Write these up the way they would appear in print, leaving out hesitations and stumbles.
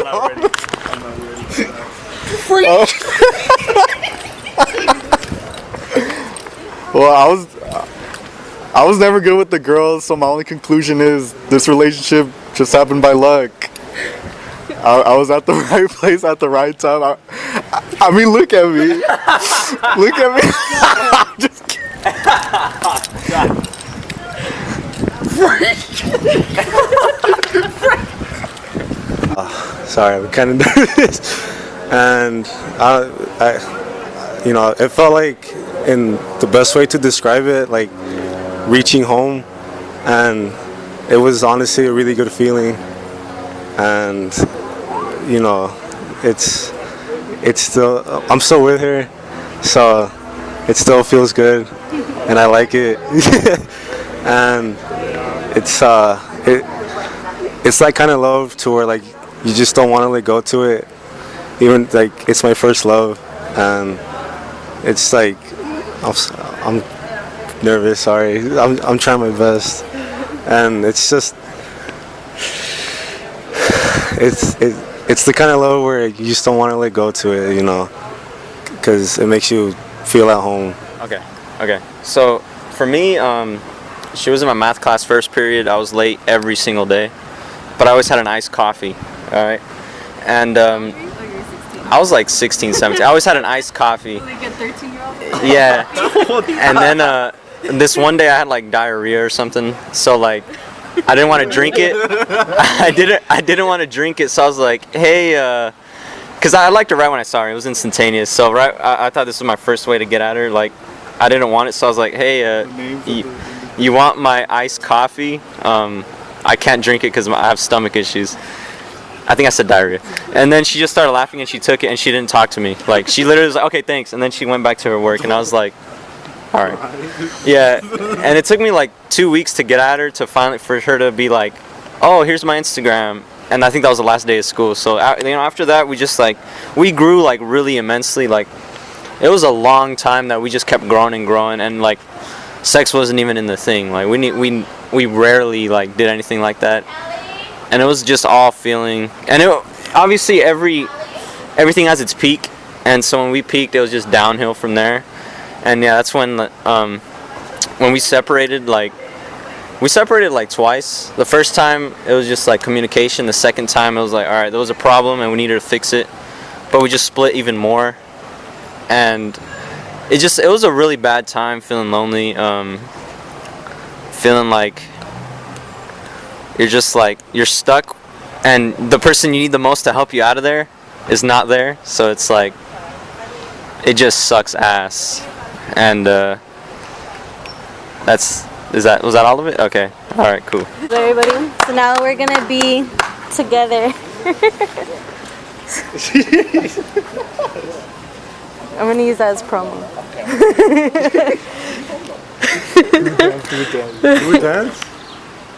I'm not ready. Oh. Well, I was never good with the girls, so my only conclusion is this relationship just happened by luck. I was at the right place at the right time. I mean, look at me. Look at me. I'm just kidding. Sorry, I'm kind of nervous. And it felt like, in the best way to describe it, like reaching home, and it was honestly a really good feeling. And it's still, I'm still with her, so it still feels good, and I like it. And it's like kind of love to where like you just don't want to let go to it, even like it's my first love, and it's like I'm nervous. Sorry, I'm trying my best, and it's just it's the kind of love where you just don't want to let go to it, because it makes you feel at home. Okay. So for me, she was in my math class first period. I was late every single day, but I always had an iced coffee. All right, and I was like 16, 17. I always had an iced coffee. Like a 13-year-old? Yeah. And then this one day I had like diarrhea or something, so like I didn't want to drink it. I didn't want to drink it, so I was like, hey, because I liked her right when I saw her. It was instantaneous. So I thought this was my first way to get at her. Like, I didn't want it, so I was like, hey, you want my iced coffee? I can't drink it because I have stomach issues. I think I said diarrhea. And then she just started laughing and she took it and she didn't talk to me. Like, she literally was like, okay, thanks. And then she went back to her work and I was like, all right. Yeah. And it took me like 2 weeks to get at her, to finally, for her to be like, oh, here's my Instagram. And I think that was the last day of school. So, after that, we grew like really immensely. Like, it was a long time that we just kept growing and growing, and like sex wasn't even in the thing. Like, we rarely like did anything like that. And it was just all feeling, and obviously everything has its peak, and so when we peaked, it was just downhill from there. And yeah, that's when we separated. Like, we separated like twice. The first time it was just like communication. The second time it was like, all right, there was a problem and we needed to fix it, but we just split even more. And it was a really bad time, feeling lonely, feeling like you're stuck, and the person you need the most to help you out of there is not there. So it's like, it just sucks ass. And was that all of it? Okay. All right, cool. Hello, everybody. So now we're gonna be together. I'm gonna use that as promo. Do we dance?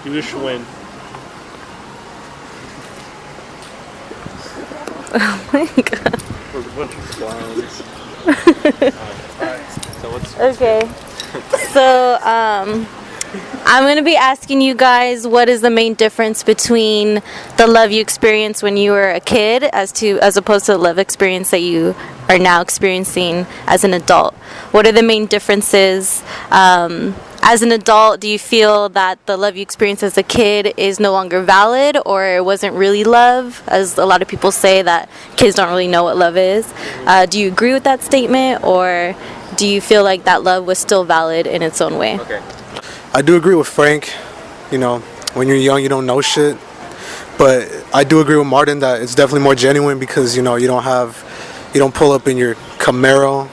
Do we Schwinn? Oh my god. We're a bunch of clowns. Okay. So, I'm going to be asking you guys, what is the main difference between the love you experienced when you were a kid as opposed to the love experience that you are now experiencing as an adult? What are the main differences? As an adult, do you feel that the love you experienced as a kid is no longer valid, or it wasn't really love, as a lot of people say that kids don't really know what love is? Do you agree with that statement, or do you feel like that love was still valid in its own way? Okay. I do agree with Frank. When you're young, you don't know shit. But I do agree with Martin that it's definitely more genuine because, you don't pull up in your Camaro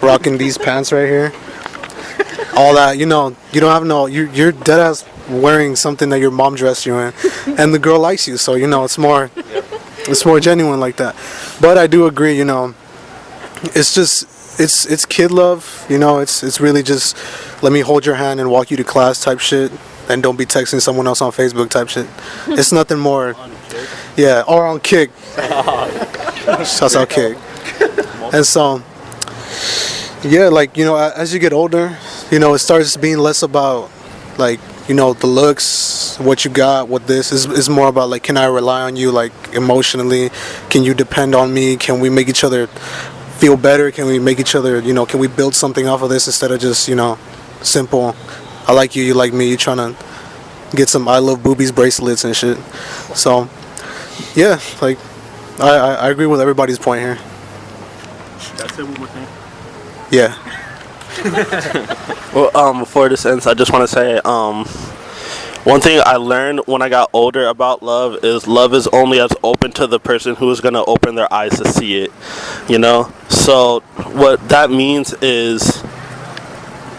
rocking these pants right here. All that, you don't have you're dead ass wearing something that your mom dressed you in, and the girl likes you, so it's more genuine like that. But I do agree, it's just it's kid love, it's really just let me hold your hand and walk you to class type shit, and don't be texting someone else on Facebook type shit. It's nothing more. Yeah, or on Kick. Shouts out Kick. And so, yeah, like, as you get older, it starts being less about, like, the looks, what you got, what this is more about like, can I rely on you like emotionally? Can you depend on me? Can we make each other feel better? Can we make each other, can we build something off of this instead of just, simple, I like you, you like me, you trying to get some I love boobies bracelets and shit. So, yeah, like, I agree with everybody's point here. That's it, one more thing. Yeah. Well, before this ends, I just want to say, one thing I learned when I got older about love is only as open to the person who is going to open their eyes to see it, So what that means is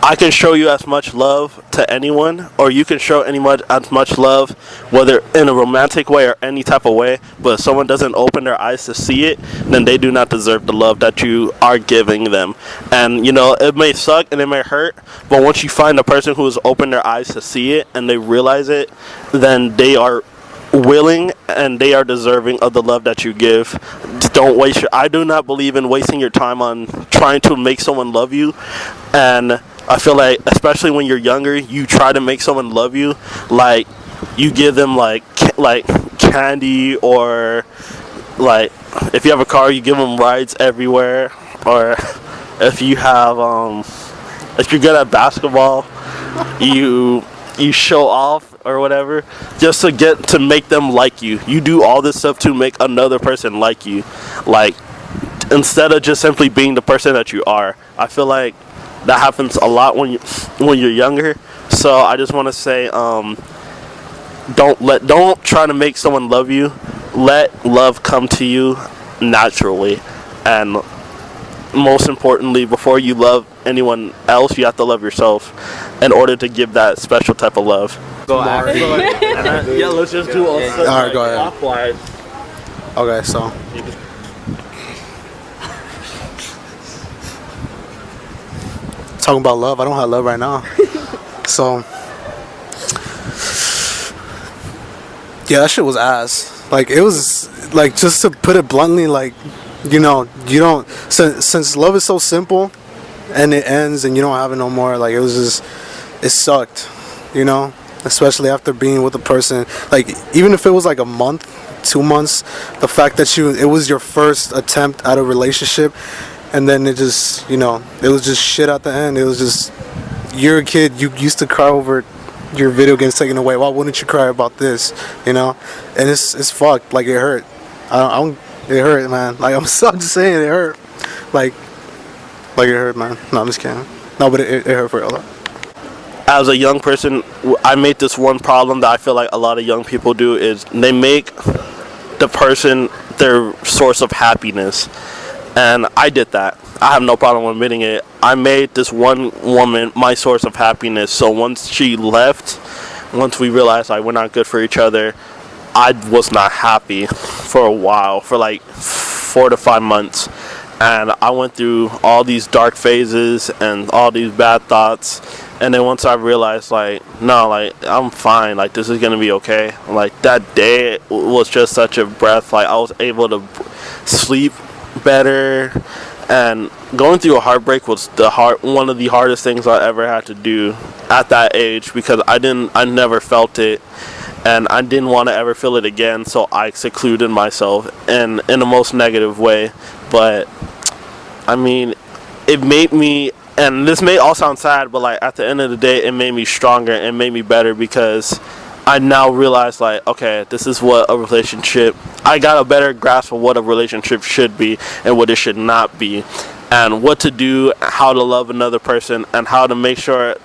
I can show you as much love to anyone, or you can show anyone as much love, whether in a romantic way or any type of way, but if someone doesn't open their eyes to see it, then they do not deserve the love that you are giving them. And, it may suck and it may hurt, but once you find a person who has opened their eyes to see it and they realize it, then they are willing and they are deserving of the love that you give. Don't waste I do not believe in wasting your time on trying to make someone love you. And I feel like, especially when you're younger, you try to make someone love you, like you give them like candy, or like if you have a car, you give them rides everywhere, or if you have if you're good at basketball, you show off or whatever, just to make them like you. You do all this stuff to make another person like you, like instead of just simply being the person that you are. I feel like that happens a lot when you're younger. So I just want to say, don't try to make someone love you. Let love come to you naturally. And most importantly, before you love anyone else, you have to love yourself in order to give that special type of love. Yeah, let's just do all Alright, go ahead. clockwise. Okay, so talking about love, I don't have love right now. So yeah, that shit was ass. Like, it was like, just to put it bluntly, like, you don't, since love is so simple and it ends and you don't have it no more, like, it sucked, especially after being with a person, like, even if it was like a month, 2 months, the fact that it was your first attempt at a relationship, and then it just, it was just shit at the end. It was just, you're a kid, you used to cry over your video games taken away. Why wouldn't you cry about this, And it's fucked. Like, it hurt. It hurt, man. Like, I'm just saying, it hurt. Like it hurt, man. No, I'm just kidding. No, but it hurt for real. As a young person, I made this one problem that I feel like a lot of young people do, is they make the person their source of happiness. And I did that. I have no problem admitting it. I made this one woman my source of happiness. So once she left, once we realized like we're not good for each other, I was not happy for a while, for like 4 to 5 months. And I went through all these dark phases and all these bad thoughts. And then once I realized, like, no, like, I'm fine. Like, this is going to be okay. Like, that day was just such a breath. Like, I was able to sleep better, and going through a heartbreak was one of the hardest things I ever had to do at that age, because I never felt it, and I didn't want to ever feel it again, so I secluded myself in the most negative way. But I mean, it made me, and this may all sound sad, but like at the end of the day, it made me stronger and made me better, because I now realize, like, okay, this is what a relationship, I got a better grasp of what a relationship should be and what it should not be, and what to do, how to love another person, and how to make sure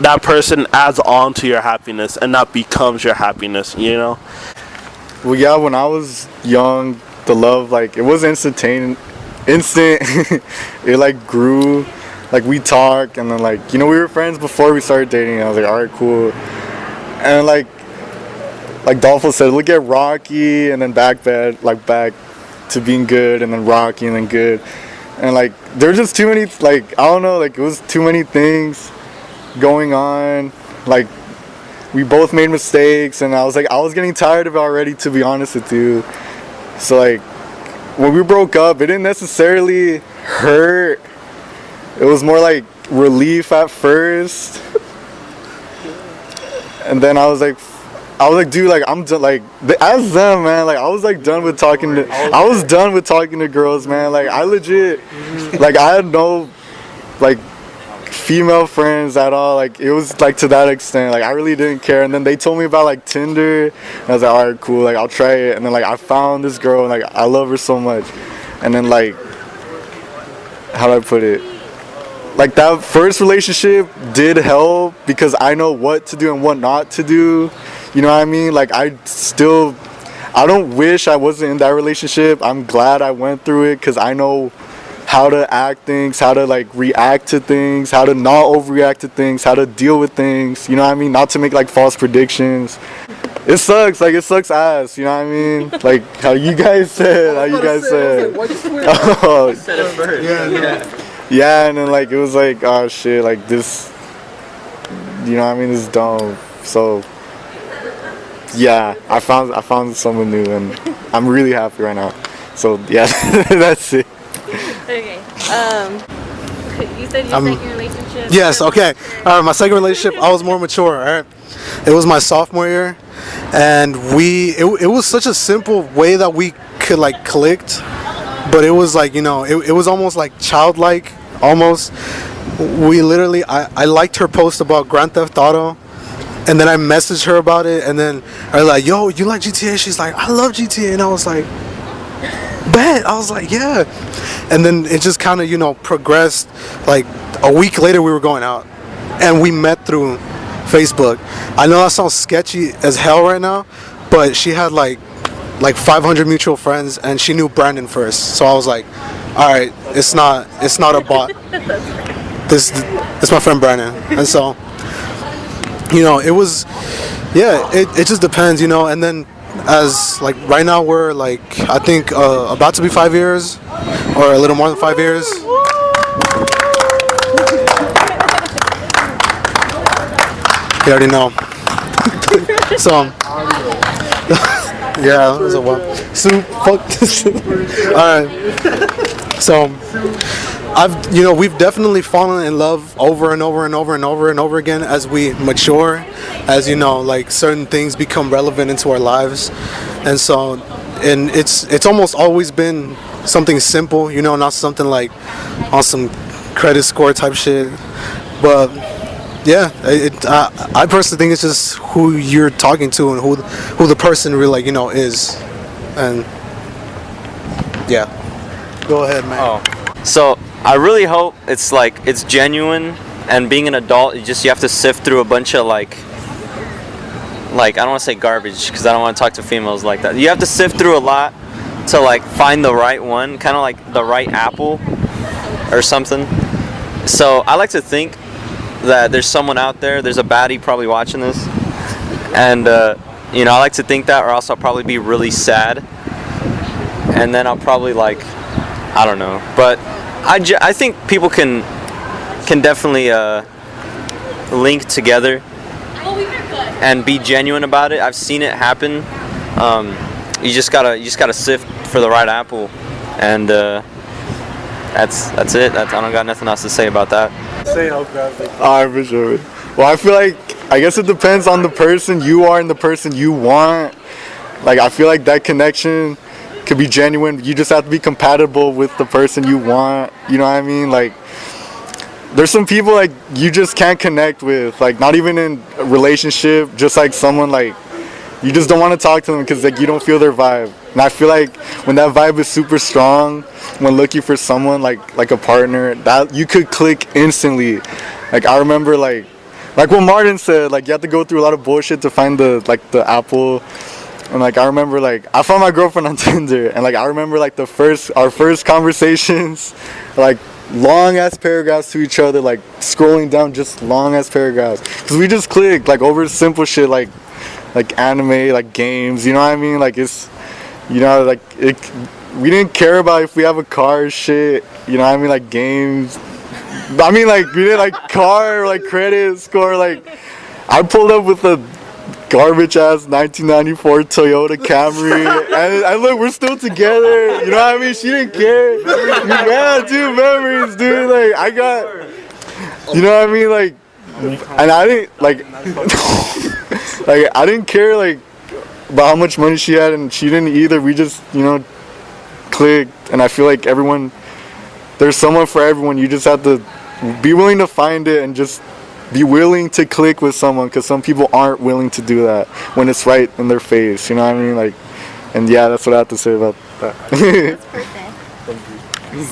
that person adds on to your happiness and not becomes your happiness, Well, yeah, when I was young, the love, like, it was instant. It like grew, like, we talk, and then, like, we were friends before we started dating, and I was like, alright, cool. And like Dolphin said, look at Rocky, and then back to being good, and then Rocky, and then good. And like, there's just too many, like, I don't know, like, it was too many things going on. Like, we both made mistakes, and I was getting tired of it already, to be honest with you. So like, when we broke up, it didn't necessarily hurt. It was more like relief at first. And then I was like, dude, like I'm done. Like as them, man. Like I was like done with talking to. I was done with talking to girls, man. Like I legit, like I had no, like, female friends at all. Like it was like to that extent. Like I really didn't care. And then they told me about like Tinder. And I was like, all right, cool. Like I'll try it. And then like I found this girl, and like I love her so much. And then like, how do I put it? Like that first relationship did help because I know what to do and what not to do. You know what I mean? Like I don't wish I wasn't in that relationship. I'm glad I went through it because I know how to act things, how to like react to things, how to not overreact to things, how to deal with things. You know what I mean? Not to make like false predictions. It sucks. Like it sucks ass. You know what I mean? Like how you guys said. Oh, yeah, and then like it was like, oh shit, like this. You know what I mean? This is dumb. So. Yeah, I found someone new, and I'm really happy right now. So yeah, that's it. Okay. You said your second relationship. Yes. Okay. All right. My second relationship, I was more mature. All right. It was my sophomore year, and it was such a simple way that we could like clicked, but it was like, you know, it was almost like childlike, almost. We literally, I liked her post about Grand Theft Auto. And then I messaged her about it, and then I was like, yo, you like GTA? She's like, I love GTA. And I was like, bet. I was like, yeah. And then it just kind of, you know, progressed. Like a week later, we were going out, and we met through Facebook. I know that sounds sketchy as hell right now, but she had like 500 mutual friends, and she knew Brandon first. So I was like, all right, it's not a bot. This it's my friend Brandon. And so, you know, it was, yeah, it just depends, you know. And then as like right now we're like, I think about to be 5 years or a little more than 5 years. You already know. So yeah, it was a while. Soup, fuck this. All right. So we've definitely fallen in love over and over and over and over and over again as we mature, as you know, like certain things become relevant into our lives. And so, and it's almost always been something simple, you know, not something like on some credit score type shit. But yeah, I personally think it's just who you're talking to and who the person really, like, you know, is. And yeah, go ahead, man. Oh, so I really hope it's like it's genuine, and being an adult, you have to sift through a bunch of like I don't want to say garbage because I don't want to talk to females like that. You have to sift through a lot to like find the right one, kind of like the right apple or something. So I like to think that there's someone out there, there's a baddie probably watching this, and you know, I like to think that, or else I'll probably be really sad, and then I'll probably like, I don't know, but I think people can definitely link together and be genuine about it. I've seen it happen. You just gotta sift for the right apple, and that's it. I don't got nothing else to say about that. Alright, for sure. Well, I feel like, I guess it depends on the person you are and the person you want. Like, I feel like that connection could be genuine. You just have to be compatible with the person you want. You know what I mean? Like, there's some people like you just can't connect with. Like, not even in a relationship. Just like someone like you just don't want to talk to them because like you don't feel their vibe. And I feel like when that vibe is super strong, when looking for someone like a partner, that you could click instantly. Like I remember like what Martin said, like you have to go through a lot of bullshit to find the apple. And like I remember like I found my girlfriend on Tinder, and like I remember like our first conversations, like long ass paragraphs to each other, like scrolling down just long ass paragraphs, because we just clicked like over simple shit like anime, like games, you know what I mean? Like it's, you know, like we didn't care about if we have a car or shit, you know what I mean? Like games, I mean like we didn't like car or like credit score. Like I pulled up with a garbage ass 1994 Toyota Camry, and look, we're still together, you know what I mean? She didn't care. Yeah, dude, memories, dude. Like I got, you know what I mean? Like and I didn't like, like I didn't care like about how much money she had, and she didn't either. We just, you know, clicked, and I feel like there's someone for everyone. You just have to be willing to find it and just be willing to click with someone, because some people aren't willing to do that when it's right in their face. You know what I mean? Like, and yeah, that's what I have to say about that. That's perfect.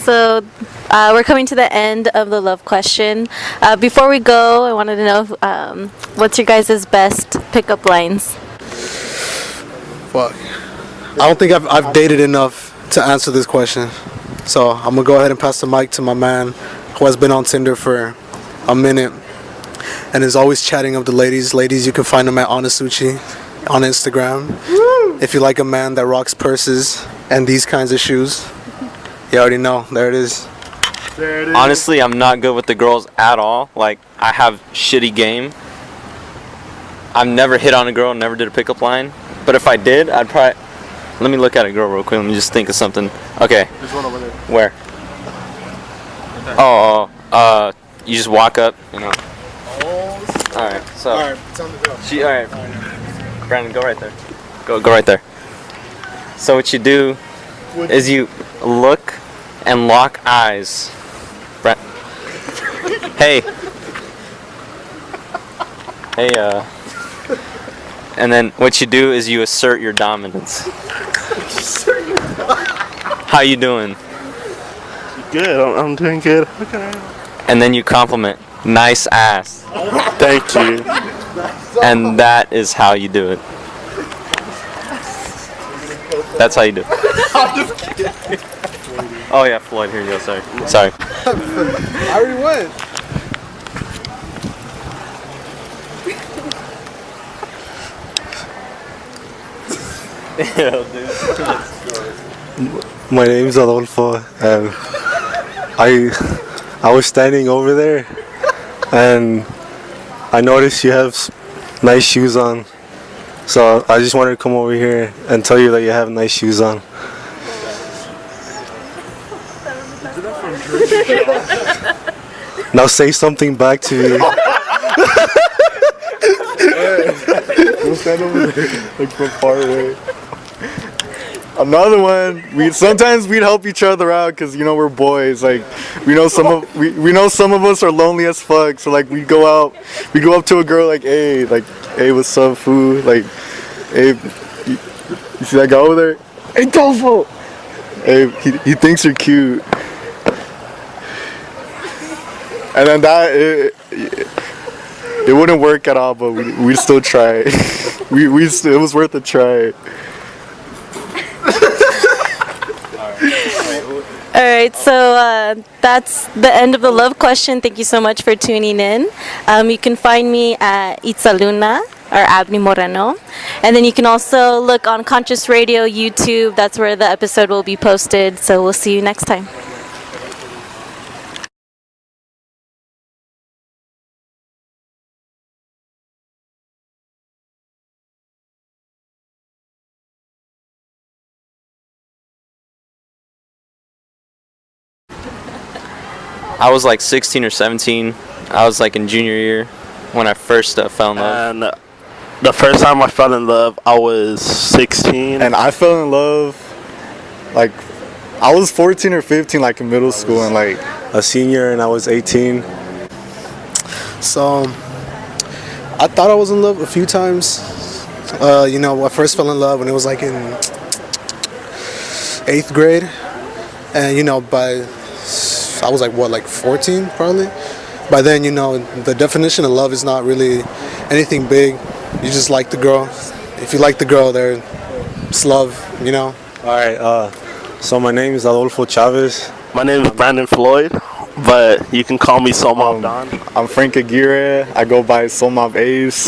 So we're coming to the end of the love question. Before we go, I wanted to know what's your guys' best pickup lines? Fuck. I don't think I've dated enough to answer this question. So I'm gonna go ahead and pass the mic to my man who has been on Tinder for a minute and is always chatting up the ladies. Ladies, you can find him at Onasuchi on Instagram. Woo! If you like a man that rocks purses and these kinds of shoes, you already know. There it is. There it is. Honestly, I'm not good with the girls at all. Like, I have shitty game. I've never hit on a girl, never did a pickup line. But if I did, I'd probably... Let me look at a girl real quick. Let me just think of something. Okay. There's one over there. Where? You just walk up, you know. Alright, so... Alright, it's on the go. Alright. Brandon, go right there. Go right there. So what you do is you look and lock eyes. Hey. Hey, and then what you do is you assert your dominance. How you doing? Good. I'm doing good. And then you compliment. Nice ass. Thank you. And that is how you do it. That's how you do it. Oh yeah, Floyd, here you go, sorry. Sorry. I already went. My name's Adolfo. I was standing over there, and I noticed you have nice shoes on. So I just wanted to come over here and tell you that you have nice shoes on. Now say something back to me. We'll stand over there, like from far away. Another one. Sometimes we'd help each other out because, you know, we're boys. Like, we know some of us are lonely as fuck. So like we go up to a girl like, hey, what's up, fool? Like, hey, you see that guy over there? Hey, Dolfo. Hey, he thinks you're cute. And then it wouldn't work at all, but we'd still try. It was worth a try. Alright, so that's the end of the love question. Thank you so much for tuning in. You can find me at Itzaluna or Abeni Moreno. And then you can also look on Conscious Radio, YouTube. That's where the episode will be posted. So we'll see you next time. I was like 16 or 17. I was like in junior year when I first fell in love. And the first time I fell in love, I was 16. And I fell in love, like, I was 14 or 15, like in middle school, and like A senior and I was 18. So I thought I was in love a few times. You know, I first fell in love when it was like in 8th grade. And, you know, I was like, what, like 14 probably? By then, you know, the definition of love is not really anything big. You just like the girl. If you like the girl, it's love, you know? Alright, so my name is Adolfo Chavez. My name is Brandon Floyd, but you can call me Soul Mobb Don. I'm Frank Aguirre. I go by Soul Mobb Ace.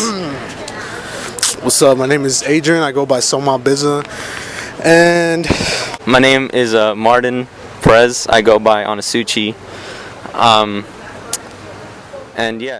What's up? My name is Adrian. I go by Soul Mobb Inc. And My name is Martin Perez. I go by Onasuchi. And yeah.